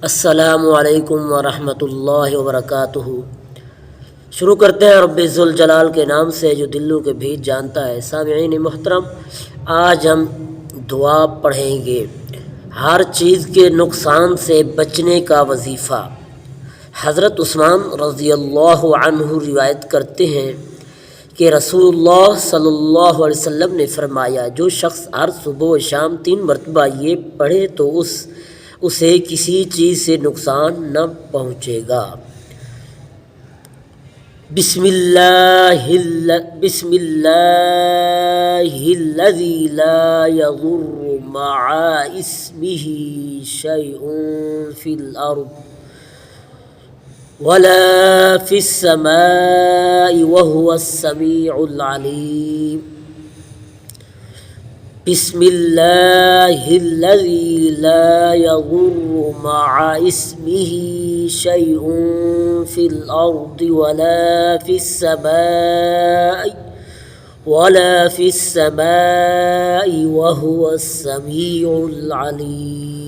السلام علیکم ورحمۃ اللہ وبرکاتہ۔ شروع کرتے ہیں رب ذوالجلال کے نام سے جو دلوں کے بھیت جانتا ہے۔ سامعین محترم، آج ہم دعا پڑھیں گے، ہر چیز کے نقصان سے بچنے کا وظیفہ۔ حضرت عثمان رضی اللہ عنہ روایت کرتے ہیں کہ رسول اللہ صلی اللہ علیہ وسلم نے فرمایا، جو شخص ہر صبح و شام 3 مرتبہ یہ پڑھے تو اسے کسی چیز سے نقصان نہ پہنچے گا۔ بسم اللہ الذی لا یضر مع اسمہ شیء فی الارض ولا فی السماء وهو السمیع العلیم۔ بسم اللہ الذی لا یضر مع اسمہ شیء فی الارض ولا فی السماء وهو السمیع العلیم۔